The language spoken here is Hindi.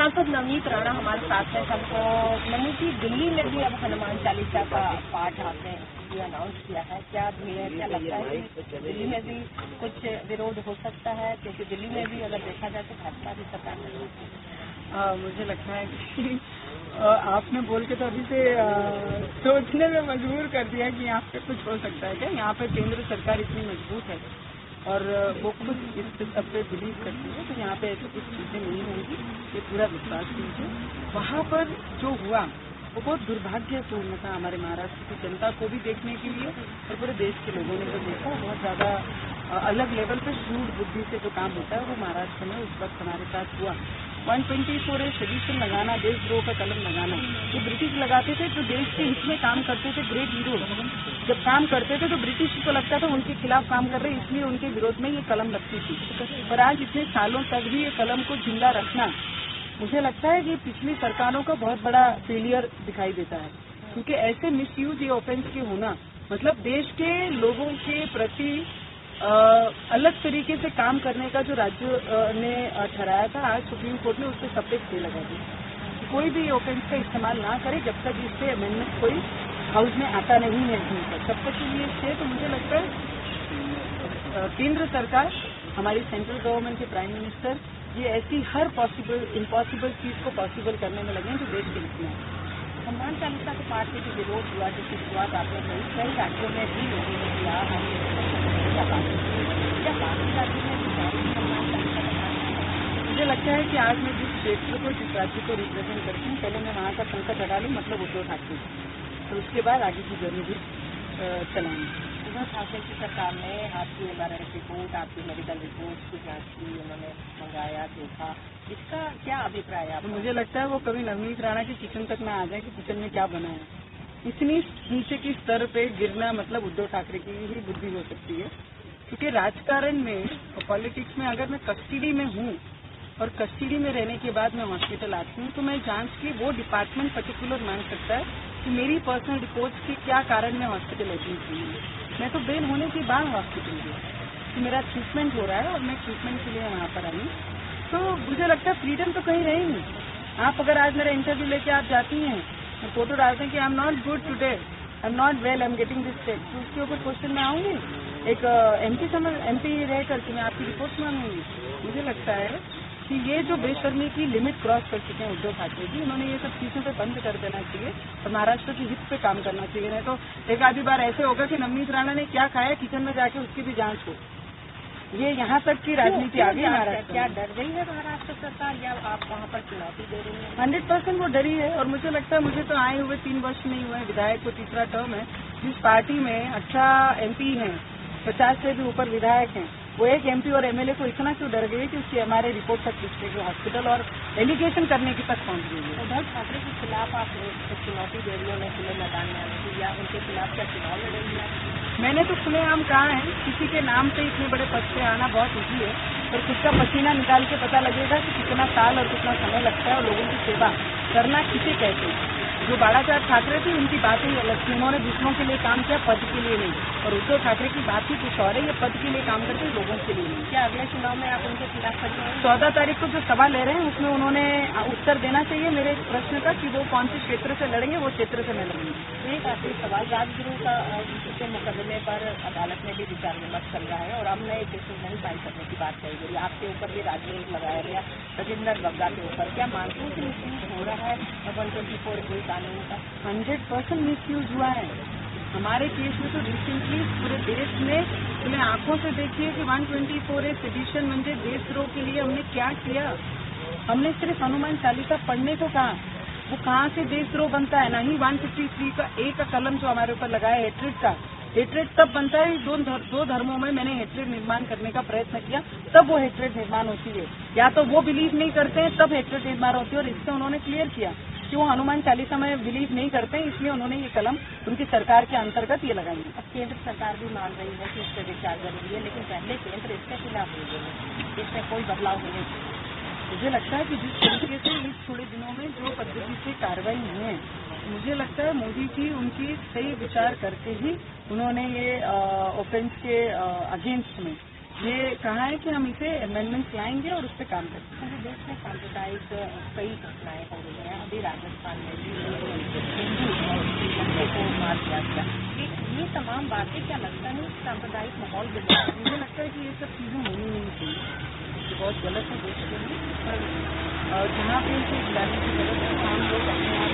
सांसद नवनीत राणा हमारे साथ हैं। हमको नवनीत जी, दिल्ली में भी अब हनुमान चालीसा का पाठ आपने अनाउंस किया है, क्या क्या लगता है कि दिल्ली में भी कुछ विरोध हो सकता है? क्योंकि दिल्ली में भी अगर देखा जाए तो भाजपा भी सरकार में मुझे लगता है कि आपने बोल के तो अभी से सोचने में मजबूर कर दिया कि यहाँ पे कुछ हो सकता है क्या। यहाँ पे केंद्र सरकार इतनी मजबूत है और वो खुद इस सब पे बिलीव करती है, तो यहाँ पे ऐसी कुछ चीजें नहीं होंगी, ये पूरा विश्वास कीजिए। वहाँ पर जो हुआ वो बहुत दुर्भाग्यपूर्ण था हमारे महाराष्ट्र की जनता को भी देखने के लिए और पूरे देश के लोगों ने भी देखा। बहुत ज्यादा अलग लेवल पे सूझ बुद्धि से जो काम होता है वो महाराष्ट्र में उस वक्त हमारे साथ हुआ। 124 सेडिशन लगाना, देशद्रोह का कलम लगाना, ये ब्रिटिश लगाते थे जो देश के हित में काम करते थे। ग्रेट हीरो जब काम करते थे तो ब्रिटिश को लगता था उनके खिलाफ काम कर रहे, इसलिए उनके विरोध में ये कलम लगती थी। पर आज इतने सालों तक भी ये कलम को जिंदा रखना, मुझे लगता है कि पिछली सरकारों का बहुत बड़ा फेलियर दिखाई देता है, क्योंकि ऐसे मिसयूज ये ऑफेंस के होना मतलब देश के लोगों के प्रति अलग तरीके से काम करने का जो राज्य ने ठहराया था, आज सुप्रीम कोर्ट ने उससे सब्जेक्ट स्टे लगा दी। कोई भी ऑफेंस का इस्तेमाल ना करे जब तक इससे अमेंडमेंट कोई हाउस में आता नहीं है, तब तक के लिए स्टे। तो मुझे लगता है केंद्र सरकार, हमारी सेंट्रल गवर्नमेंट के प्राइम मिनिस्टर ये ऐसी हर पॉसिबल इम्पॉसिबल चीज को पॉसिबल करने में लगे हैं जो देश के हित में है। हनुमान चालीसा के पाठ में जो विरोध हुआ, जिसकी शुरुआत आपने कही, कई राज्यों में भी लोगों ने किया, मुझे लगता है कि आज मैं जिस क्षेत्र को, जिस राज्य को रिप्रेजेंट करती हूँ, पहले मैं वहाँ का संकट हटा लूँ, मतलब उद्धव ठाकरे, तो उसके बाद आगे की जर्नी भी चलाएंगे। उद्धव ठाकरे की सरकार ने आपकी एमआरआई रिपोर्ट, आपकी मेडिकल रिपोर्ट की जांच की, उन्होंने मंगाया, देखा, इसका क्या अभिप्राय है? मुझे लगता है वो कभी नवनीत राणा के किचन तक ना आ जाए कि किचन में क्या बना है। इतनी नीचे की स्तर पे गिरना मतलब उद्धव ठाकरे की ही बुद्धि हो सकती है, क्योंकि राजकारण में और पॉलिटिक्स में अगर मैं कस्टडी में हूँ और कस्टडी में रहने के बाद मैं हॉस्पिटल आती हूँ तो मैं जांच की वो डिपार्टमेंट पर्टिकुलर मांग सकता है कि मेरी पर्सनल रिपोर्ट्स के क्या कारण मैं हॉस्पिटल एडमिट हुई हूँ। मैं तो बेल होने के बाद हॉस्पिटल गई कि मेरा ट्रीटमेंट हो रहा है और मैं ट्रीटमेंट के लिए वहाँ पर आई। तो मुझे लगता है फ्रीडम तो कहीं रही नहीं। आप अगर आज मेरा इंटरव्यू लेके आप जाती हैं, मैं फोटो डालते हैं कि I am not good today, I am not well, I am getting this test, तो उसके ऊपर क्वेश्चन में आऊंगी, एक एमपी रह करके मैं आपकी रिपोर्ट मांगूंगी। मुझे लगता है कि ये जो बेशर्मी की लिमिट क्रॉस कर चुके हैं उद्धव ठाकरे जी, उन्होंने ये सब चीजों पे बंद कर देना चाहिए और महाराष्ट्र के हित पे काम करना चाहिए। नहीं तो एक आधी बार ऐसे होगा कि नवनीत राणा ने क्या खाया किचन में जाके उसकी भी जांच हो। ये यहाँ तक की राजनीति आ गई महाराष्ट्र। क्या डर गई है महाराष्ट्र सरकार या आप वहाँ पर चुनौती दे रही हैं? 100% वो डरी है और मुझे लगता है, मुझे तो आए हुए 3 वर्ष नहीं हुए, विधायक को तीसरा टर्म है। जिस पार्टी में 18 MP हैं, 50 से भी ऊपर विधायक हैं, वो एक MP और MLA को इतना क्यों डर गई कि उसकी हमारे रिपोर्ट तक पिछले के हॉस्पिटल और एलिगेशन करने की तक पहुंच गई है। उद्धव ठाकरे के खिलाफ आप चुनौती दे रही हो मैं खुले मैदान में आने की, या उनके खिलाफ क्या चुनाव लड़ेंगी आप? मैंने तो खुलेआम कहा है, किसी के नाम से इतने बड़े पद पे आना बहुत ईजी है, और खुद का पसीना निकाल के पता लगेगा कि कितना साल और कितना समय लगता है और लोगों की सेवा करना किसे कहते हैं। जो बालासाहेब ठाकरे थी उनकी बात ही अलग थी, उन्होंने दूसरों के लिए काम किया, पद के लिए नहीं। और उद्धव ठाकरे की बात ही कुछ और है, ये पद के लिए काम करते हैं, लोगों के लिए नहीं। क्या अगले चुनाव में आप उनके खिलाफ खड़े हैं? 14 तारीख को जो सभा ले रहे हैं उसमें उन्होंने उत्तर देना चाहिए मेरे प्रश्न का कि वो कौन से क्षेत्र से लड़ेंगे, वो क्षेत्र से मैं लड़ूंगी। एक आखिरी सवाल, राजगुरु का के मुकदमे पर अदालत में भी विचार विमर्श चल रहा है और अब नए केसेस नहीं फाइल करने की बात कही गई, आपके ऊपर भी राजनीति लगाया गया, राजेंद्र बग्गा के ऊपर, क्या मानते हैं कि मिसयूज हो रहा है 124A कानून का? 100% मिसयूज हुआ है। हमारे केस में तो रिसेंटली पूरे देश में खुले आंखों से देखिए कि 124A सेडिशन म्हणजे देशद्रोह के लिए हमने क्या किया। हमने सिर्फ हनुमान चालीसा पढ़ने को कहा, वो कहाँ से देशद्रोह बनता है? नहीं 153 का A का कलम जो हमारे ऊपर लगा है हेट्रेड का, हेट्रेड तब बनता है दो धर्मों में मैंने हेट्रेड निर्माण करने का प्रयत्न किया, तब वो हेट्रेड निर्माण होती है। या तो वो बिलीव नहीं करते हैं तब हेट्रेड निर्माण होती है, और इससे उन्होंने क्लियर किया कि वो हनुमान चालीसा में बिलीव नहीं करते हैं, इसलिए उन्होंने ये कलम उनकी सरकार के अंतर्गत ये लगाई है। अब केंद्र सरकार भी मान रही है कि इस पर विचार जरूरी है, लेकिन पहले केंद्र इसके खिलाफ हो गए हैं, इसमें कोई बदलाव नहीं है। मुझे लगता है कि जिस तरीके से इस थोड़े दिनों में जो पद्धति से कार्रवाई हुई है, मुझे लगता है मोदी जी उनकी सही विचार करके ही उन्होंने ये ऑफेंस के अगेंस्ट में ये कहा है कि हम इसे अमेंडमेंट्स लाएंगे और उस पर काम करेंगे। पूरे देश में सांप्रदायिक कई घटनाएं हो रही हैं। अभी राजस्थान में भी हिंदू लड़के को मार दिया गया। ये तमाम बातें क्या लगता नहीं सांप्रदायिक माहौल बिगड़ रहा है? मुझे लगता है कि ये सब चीजें होनी नहीं चाहिए, ये बहुत गलत है देश के लिए। पर जहाँ पे इसे डालने की जरूरत है, आम लोग अपने आप